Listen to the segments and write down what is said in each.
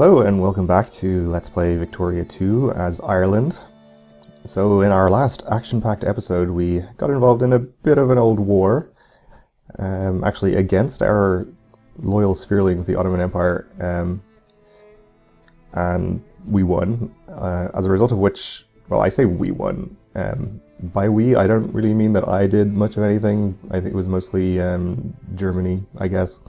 Hello and welcome back to Let's Play Victoria 2 as Ireland. So in our last action-packed episode we got involved in a bit of an old war, actually against our loyal Spherlings, the Ottoman Empire, and we won, as a result of which, well, I say we won. By we, I don't really mean that I did much of anything. I think it was mostly Germany, I guess.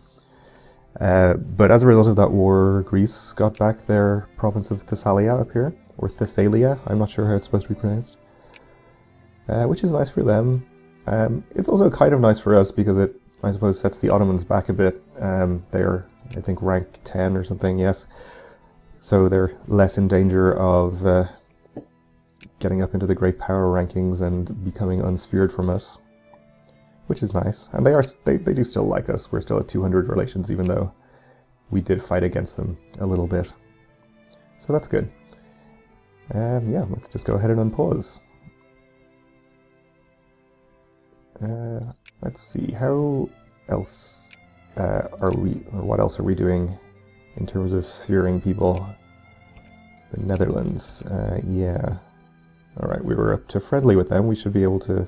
But as a result of that war, Greece got back their province of Thessalia up here, or Thessalia, I'm not sure how it's supposed to be pronounced, which is nice for them. It's also kind of nice for us because it, I suppose, sets the Ottomans back a bit. They're, I think, rank 10 or something, yes. So they're less in danger of getting up into the great power rankings and becoming unsphered from us, which is nice. And they do still like us. We're still at 200 relations, even though we did fight against them a little bit. So that's good. Yeah, let's just go ahead and unpause. Let's see, how else are we, or what else are we doing in terms of sphering people? The Netherlands, yeah. Alright, we were up to friendly with them. We should be able to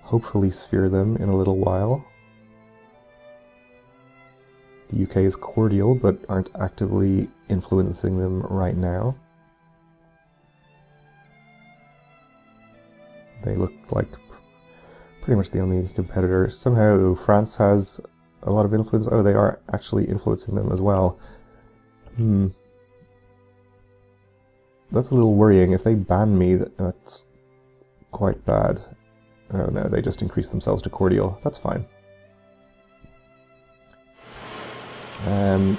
hopefully sphere them in a little while. The UK is cordial, but aren't actively influencing them right now. They look like pretty much the only competitor. Somehow France has a lot of influence. Oh, they are actually influencing them as well. That's a little worrying. If they ban me, that's quite bad. Oh no, they just increased themselves to cordial. That's fine. I'm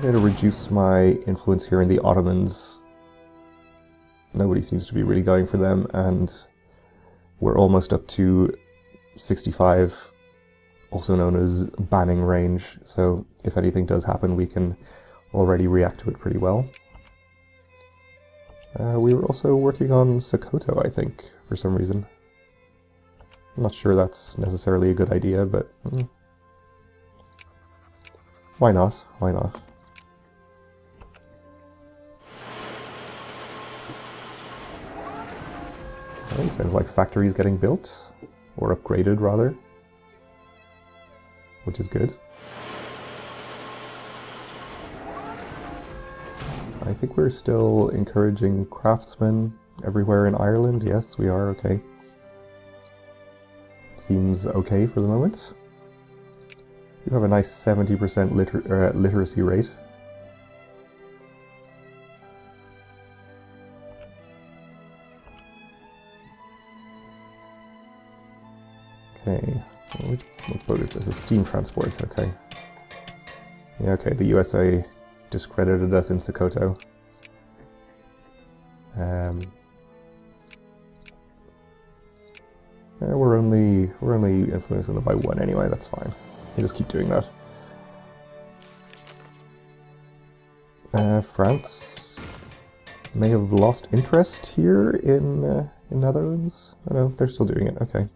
going to reduce my influence here in the Ottomans. Nobody seems to be really going for them, and we're almost up to 65, also known as banning range, so if anything does happen we can already react to it pretty well. We were also working on Sokoto, I think, for some reason. I'm not sure that's necessarily a good idea, but why not? Why not? Okay, sounds like factories getting built, or upgraded rather, which is good. I think we're still encouraging craftsmen everywhere in Ireland. Yes, we are, okay. Seems okay for the moment. We have a nice 70% literacy rate. Okay, what boat is this? A steam transport, okay. Yeah, okay, the USA discredited us in Sokoto. Yeah, we're only influencing them by 1 anyway. That's fine. You just keep doing that. France may have lost interest here in Netherlands. Oh no, they're still doing it. Okay.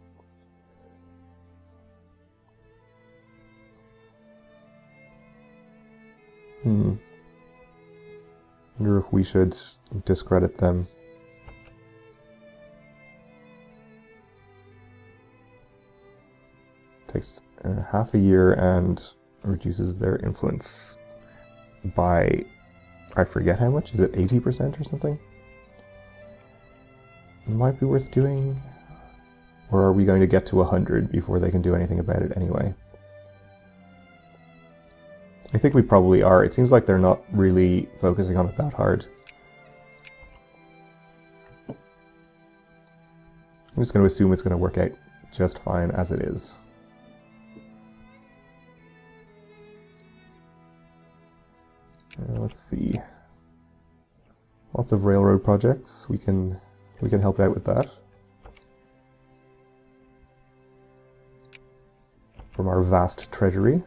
Wonder if we should discredit them. Takes half a year and reduces their influence by, I forget how much, is it 80% or something? Might be worth doing. Or are we going to get to 100 before they can do anything about it anyway? I think we probably are. It seems like they're not really focusing on it that hard. I'm just going to assume it's going to work out just fine as it is. Let's see. Lots of railroad projects. We can help out with that. From our vast treasury.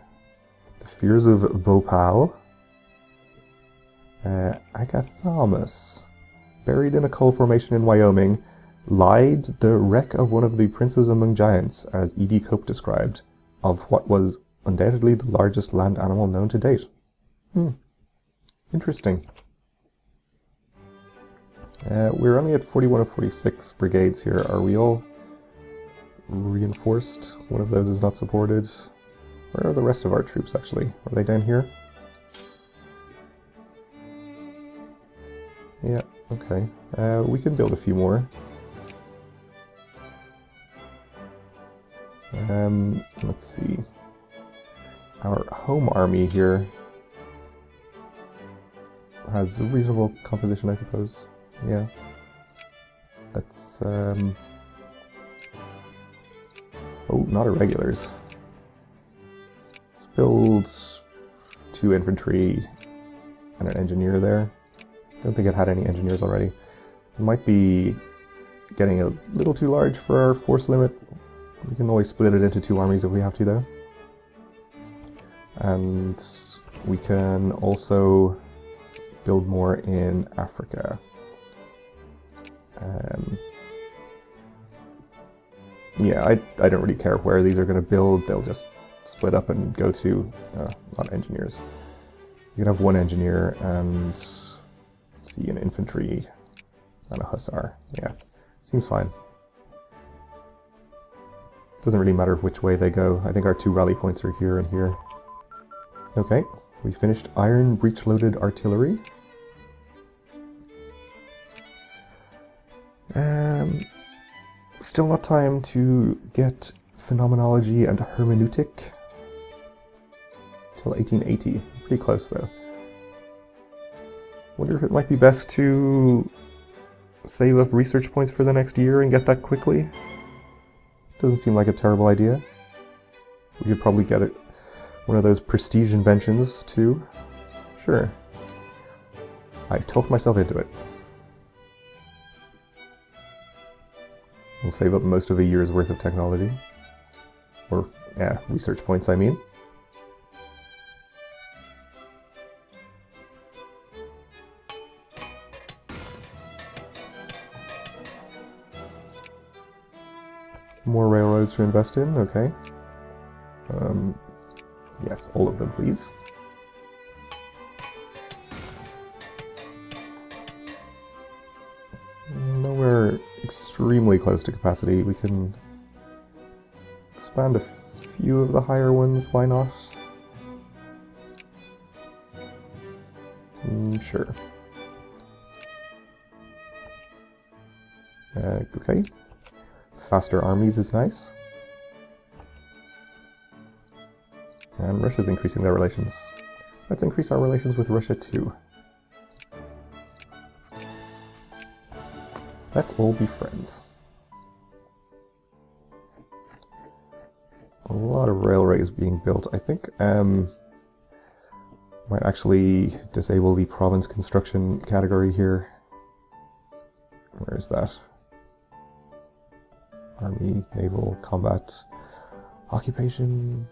The Fears of Bhopal. Agathamus. Buried in a coal formation in Wyoming, lied the wreck of one of the princes among giants, as E.D. Cope described, of what was undoubtedly the largest land animal known to date. Interesting. We're only at 41 of 46 brigades here. Are we all reinforced? One of those is not supported. Where are the rest of our troops, actually? Are they down here? Yeah, okay. We can build a few more. Let's see. Our home army here has a reasonable composition, I suppose. Yeah. Let's, oh, not irregulars. Let's build 2 infantry and an engineer there. Don't think it had any engineers already. It might be getting a little too large for our force limit. We can always split it into 2 armies if we have to, though. And we can also build more in Africa. Yeah, I don't really care where these are going to build. They'll just split up and go to not engineers. You can have 1 engineer and let's see, an infantry and a hussar. Yeah, seems fine. Doesn't really matter which way they go. I think our 2 rally points are here and here. Okay, we finished iron breech-loaded artillery. Still not time to get phenomenology and hermeneutic till 1880. Pretty close though. Wonder if it might be best to save up research points for the next year and get that quickly. Doesn't seem like a terrible idea. We could probably get it one of those prestige inventions too. Sure. I talked myself into it. We'll save up most of a year's worth of technology. Or, yeah, research points, I mean. More railroads to invest in, okay. Yes, all of them, please. Nowhere extremely close to capacity. We can expand a few of the higher ones, why not? Sure. Okay. Faster armies is nice. And Russia's increasing their relations. Let's increase our relations with Russia too. Let's all be friends. A lot of railways being built. I think might actually disable the province construction category here. Where is that? Army, naval, combat, occupation,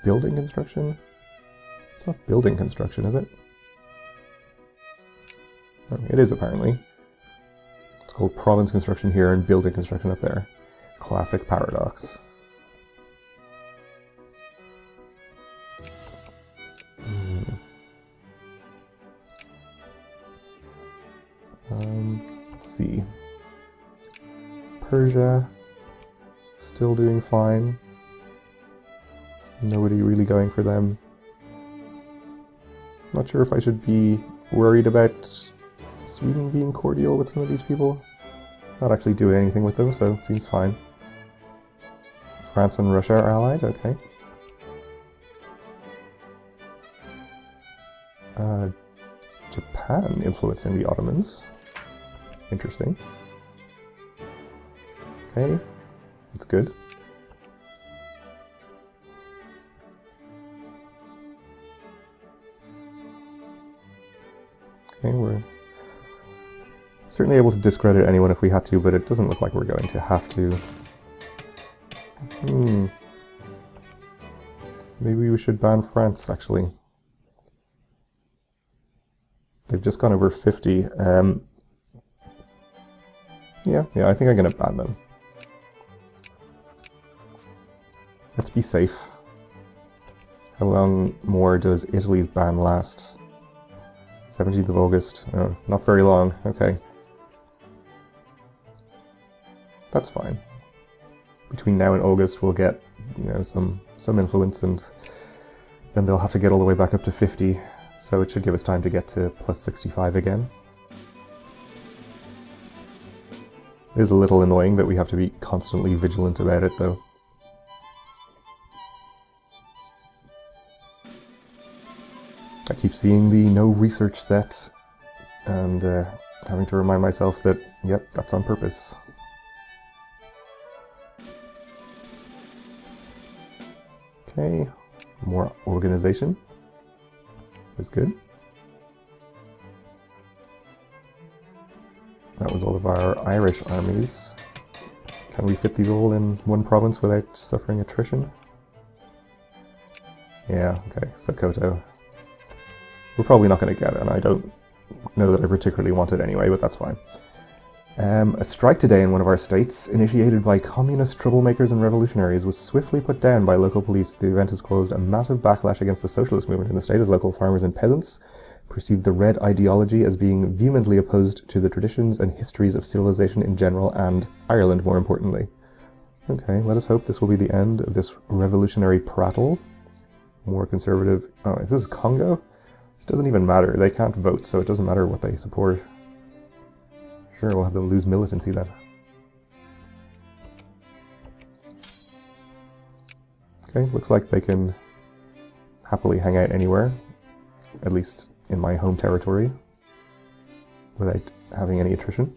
building construction? It's not building construction, is it? Oh, it is apparently. It's called province construction here and building construction up there. Classic paradox. Let's see. Persia, still doing fine. Nobody really going for them. Not sure if I should be worried about Sweden being cordial with some of these people. Not actually doing anything with them, so it seems fine. France and Russia are allied, okay. Japan influencing the Ottomans. Interesting. Okay, that's good. Okay, we're certainly able to discredit anyone if we had to, but it doesn't look like we're going to have to. Maybe we should ban France, actually. They've just gone over 50. Yeah, I think I'm going to ban them. Let's be safe. How long more does Italy's ban last? 17th of August. Oh, not very long. Okay. That's fine. Between now and August we'll get, you know, some influence, and then they'll have to get all the way back up to 50, so it should give us time to get to plus 65 again. It is a little annoying that we have to be constantly vigilant about it, though. I keep seeing the no research set, and having to remind myself that, yep, that's on purpose. Okay, more organization is good. That was all of our Irish armies. Can we fit these all in one province without suffering attrition? Yeah, okay, so Koto. We're probably not going to get it, and I don't know that I particularly want it anyway, but that's fine. A strike today in one of our states, initiated by communist troublemakers and revolutionaries, was swiftly put down by local police. The event has caused a massive backlash against the socialist movement in the state, as local farmers and peasants perceived the red ideology as being vehemently opposed to the traditions and histories of civilization in general, and Ireland more importantly. Okay, let us hope this will be the end of this revolutionary prattle. More conservative... Oh, is this Congo? This doesn't even matter. They can't vote, so it doesn't matter what they support. Sure, we'll have them lose militancy then. Okay, looks like they can happily hang out anywhere, at least in my home territory, without having any attrition.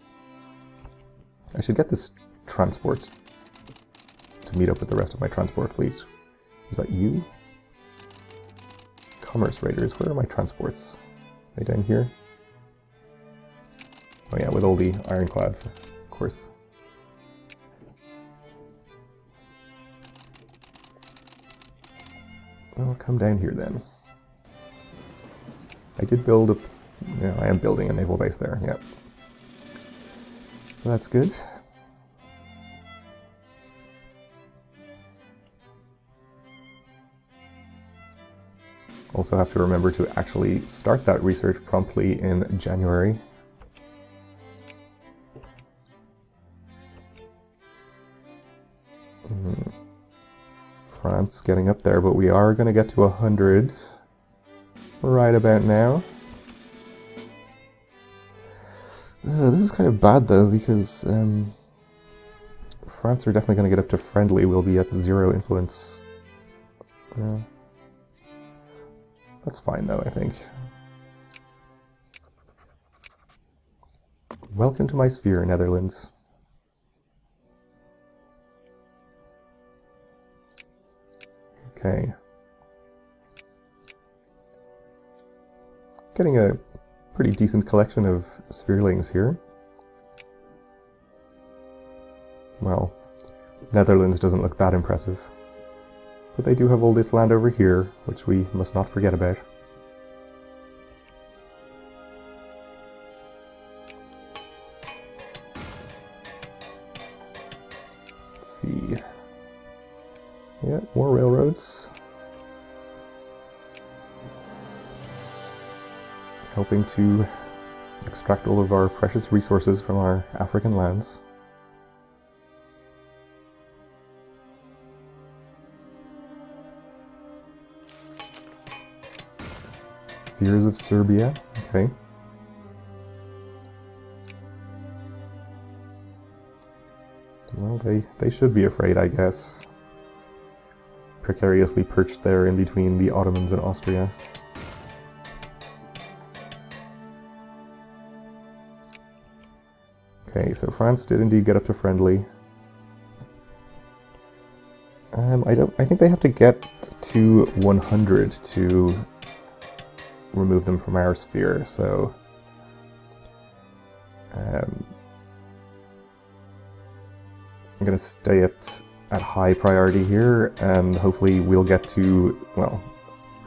I should get this transport to meet up with the rest of my transport fleet. Is that you? Commerce raiders, where are my transports? Are they down here? Oh yeah, with all the ironclads, of course. Well, come down here then. I did build a... Yeah, I am building a naval base there, yep. So that's good. Also have to remember to actually start that research promptly in January. France getting up there, but we are going to get to 100 right about now. This is kind of bad though, because France are definitely going to get up to friendly. We'll be at 0 influence. That's fine though, I think. Welcome to my sphere, Netherlands. Okay. Getting a pretty decent collection of spherelings here. Well, Netherlands doesn't look that impressive. But they do have all this land over here, which we must not forget about. Let's see. Yeah, more railroads. Helping to extract all of our precious resources from our African lands. Fears of Serbia, okay. Well, they should be afraid, I guess. Precariously perched there in between the Ottomans and Austria. Okay, so France did indeed get up to friendly. I think they have to get to 100 to remove them from our sphere, so I'm gonna stay at high priority here, and hopefully we'll get to, well,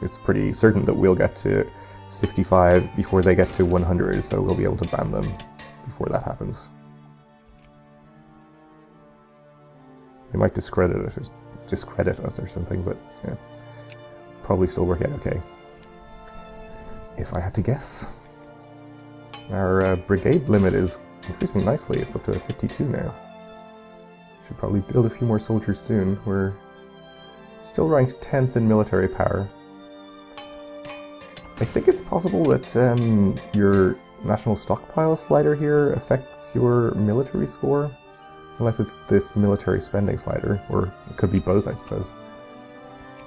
it's pretty certain that we'll get to 65 before they get to 100, so we'll be able to ban them before that happens. They might discredit us or something, but yeah. probably still work out okay. If I had to guess. Our brigade limit is increasing nicely. It's up to 52 now. Should probably build a few more soldiers soon. We're still ranked 10th in military power. I think it's possible that your national stockpile slider here affects your military score. Unless it's this military spending slider, or it could be both, I suppose.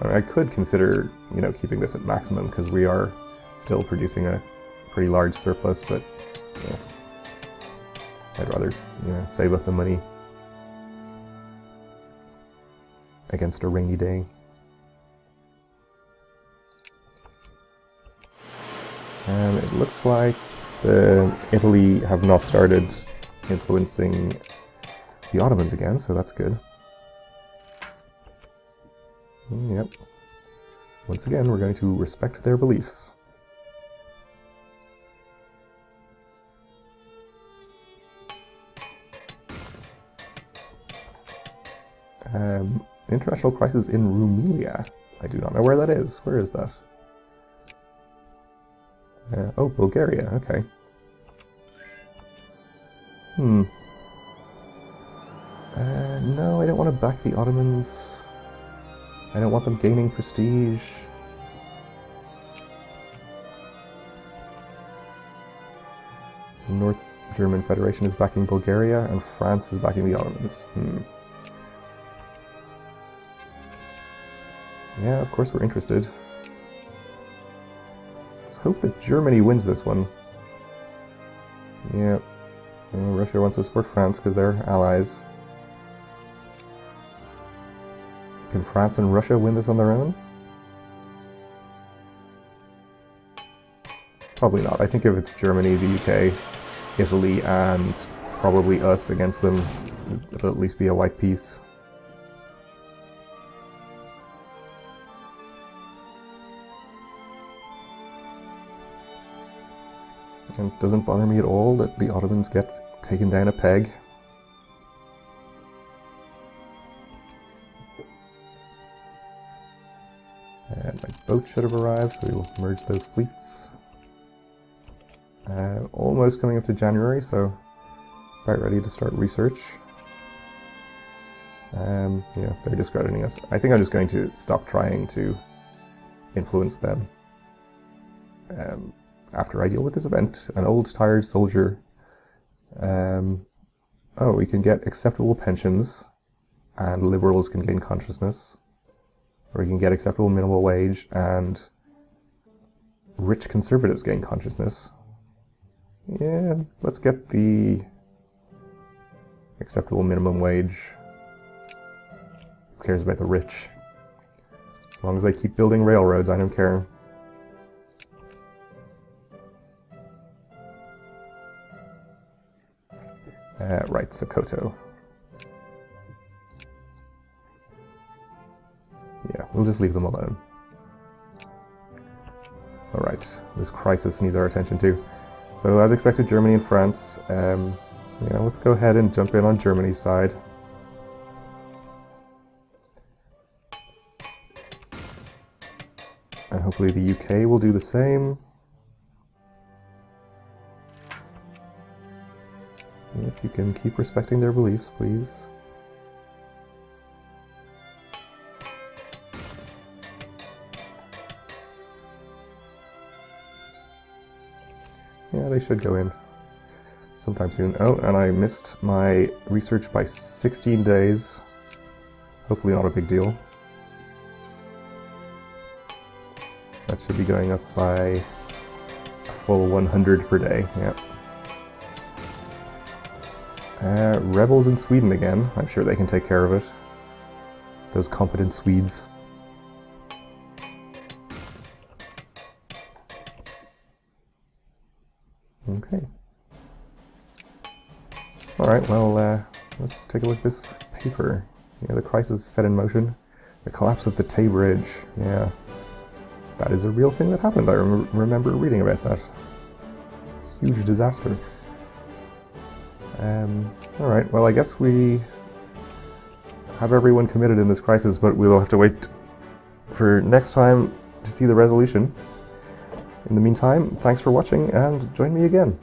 I mean, I could consider, you know, keeping this at maximum, because we are still producing a pretty large surplus, but yeah, I'd rather, you know, save up the money against a rainy day. It looks like Italy have not started influencing the Ottomans again, so that's good. Yep. Once again, we're going to respect their beliefs. International crisis in Rumelia. I do not know where that is. Where is that? Oh, Bulgaria. Okay. No, I don't want to back the Ottomans. I don't want them gaining prestige. North German Federation is backing Bulgaria, and France is backing the Ottomans. Yeah, of course we're interested. Let's hope that Germany wins this one. Yeah. Russia wants to support France because they're allies. Can France and Russia win this on their own? Probably not. I think if it's Germany, the UK, Italy, and probably us against them, it'll at least be a white peace. And it doesn't bother me at all that the Ottomans get taken down a peg. And my boat should have arrived, so we will merge those fleets. Almost coming up to January, so about ready to start research. Yeah, they're discrediting us. I think I'm just going to stop trying to influence them. After I deal with this event, an old tired soldier. Oh, we can get acceptable pensions, and liberals can gain consciousness. Or we can get acceptable minimal wage, and rich conservatives gain consciousness. Yeah, let's get the acceptable minimum wage. Who cares about the rich? As long as they keep building railroads, I don't care. Right, Sokoto. Yeah, we'll just leave them alone. Alright, this crisis needs our attention too. So as expected, Germany and France. Yeah, let's go ahead and jump in on Germany's side. And hopefully the UK will do the same. If you can keep respecting their beliefs, please. Yeah, they should go in sometime soon. Oh, and I missed my research by 16 days. Hopefully not a big deal. That should be going up by a full 100 per day, yeah. Rebels in Sweden again. I'm sure they can take care of it. Those competent Swedes. Okay. Alright, well, let's take a look at this paper. Yeah, the crisis is set in motion. The collapse of the Tay Bridge. Yeah. That is a real thing that happened. I remember reading about that. Huge disaster. Alright, well I guess we have everyone committed in this crisis, but we'll have to wait for next time to see the resolution. In the meantime, thanks for watching and join me again.